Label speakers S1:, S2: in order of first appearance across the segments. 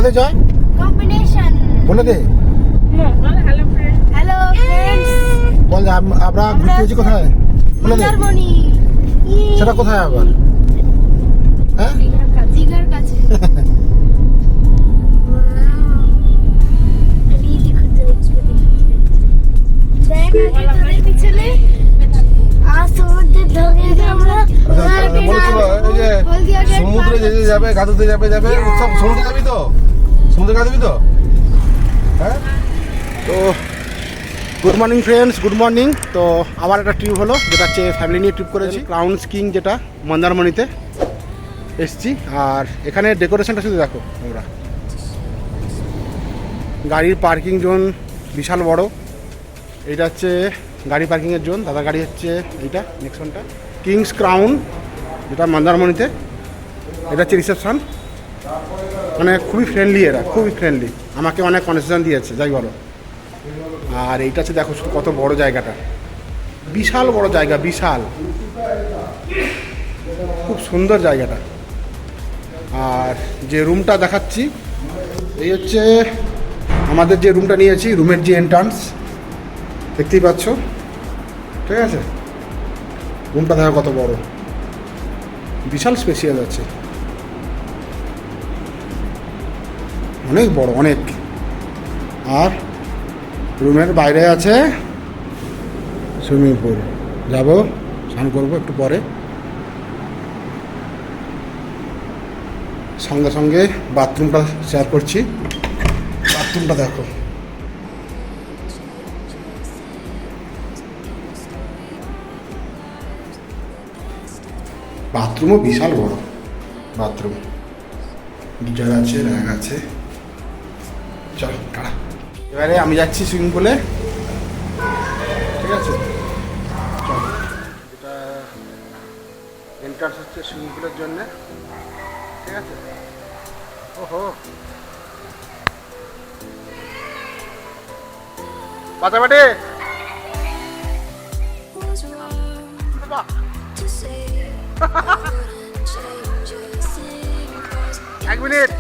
S1: দে জয়,
S2: combination
S1: বলে দে।
S2: Hello friends
S1: বল যে আমরা ঘুরতে যাচ্ছি কোথায়, বলে দে।
S2: মন্দারমণি
S1: সেটা কোথায় আবার? হ্যাঁ
S2: দীঘার কাছে পিছনে আর সমুদ্রের ঢোকে আমরা
S1: বলেছিল এই যে সমুদ্রে যেতে যাবে, গাদুতে যাবে সব সমুদ্রে যাবি তো, সমুদ্রে গাদবি তো। হ্যাঁ, তো good morning friends, good morning. তো আবার একটা ট্রিপ হলো, যেটা হচ্ছে ফ্যামিলি নিয়ে ট্রিপ করেছি ক্রাউন স্কিং, যেটা মন্দারমণিতে এসছি। আর এখানে ডেকোরেশনটা শুধু দেখো তোমরা, গাড়ির পার্কিং জোন বিশাল বড়। এইটা হচ্ছে গাড়ি পার্কিংয়ের জোন, দাদা গাড়ি হচ্ছে এইটা নেক্সনটা কিংস ক্রাউন, যেটা মন্দারমণিতে। এটা হচ্ছে রিসেপশন, মানে খুবই ফ্রেন্ডলি, এরা খুবই ফ্রেন্ডলি, আমাকে অনেক কনসেশন দিয়েছে যাই বলো। আর এইটা হচ্ছে দেখো কত বড় জায়গাটা, বিশাল বড় জায়গা, বিশাল, খুব সুন্দর জায়গাটা। আর যে রুমটা দেখাচ্ছি, এই হচ্ছে আমাদের যে রুমটা নিয়েছি, রুমের যে এন্ট্রান্স দেখতেই পাচ্ছ, ঠিক আছে। রুমটা দেখো কত বড়, বিশাল স্পেশিয়াল আছে, অনেক বড় অনেক। আর রুমের বাইরে আছে সুইমিং পুল, যাবো স্নান করবো একটু পরে। সঙ্গে সঙ্গে বাথরুমটা শেয়ার করছি, বাথরুমটা দেখো, বাথরুমও বিশাল বড় বাথরুম, গিজার আছে, র্যাক আছে। চল কারা, এবারে আমি যাচ্ছি সুইমিং পুলে, ঠিক আছে। চল, এটা এন্ট্রান্স হচ্ছে সুইমিং পুলের জন্য, ঠিক আছে। ওহো, পাতাবাটে এক মিনিট।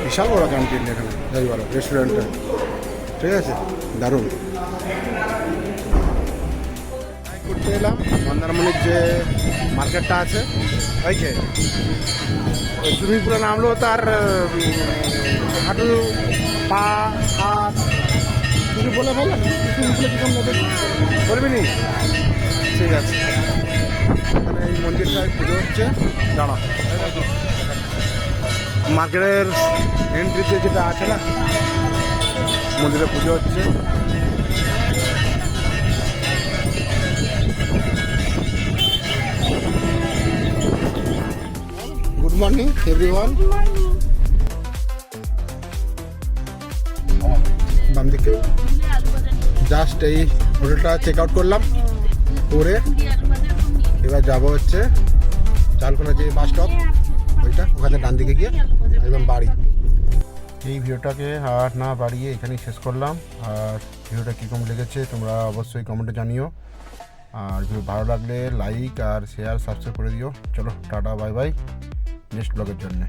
S1: বিশাল বড় ক্যান্টিন এখানে, যাই বলো রেস্টুরেন্টটা, ঠিক আছে, দারুণ। ঘুরতে এলাম মন্দারমণির যে মার্কেটটা আছে, ওই যে ওই সুইমিং পুলে নামলো, তার হাঁটু, পা, হাত কিছু বলে বলে সুইমিং পুলে কিছু বলবি নি, ঠিক আছে। এখানে এই মন্দিরটায় পুজো হচ্ছে, দাঁড়া, মার্কেটের এন্ট্রিতে যেটা আছে না, মন্দিরে পুজো হচ্ছে। Good morning everyone. বাম দিকে জাস্ট এই হোটেলটা চেক আউট করলাম, করে এবার যাবো হচ্ছে চালকোনা যে বাস স্টপ ওইটা, ওখানে ডান দিকে গিয়ে একদম বাড়ি। এই ভিডিওটাকে আর না বাড়িয়ে এখানেই শেষ করলাম। আর ভিডিওটা কীরকম লেগেছে তোমরা অবশ্যই কমেন্টে জানিও। আর ভিডিও ভালো লাগলে লাইক আর শেয়ার সাবস্ক্রাইব করে দিও। চলো টাটা বাই বাই, নেক্সট ব্লগের জন্যে।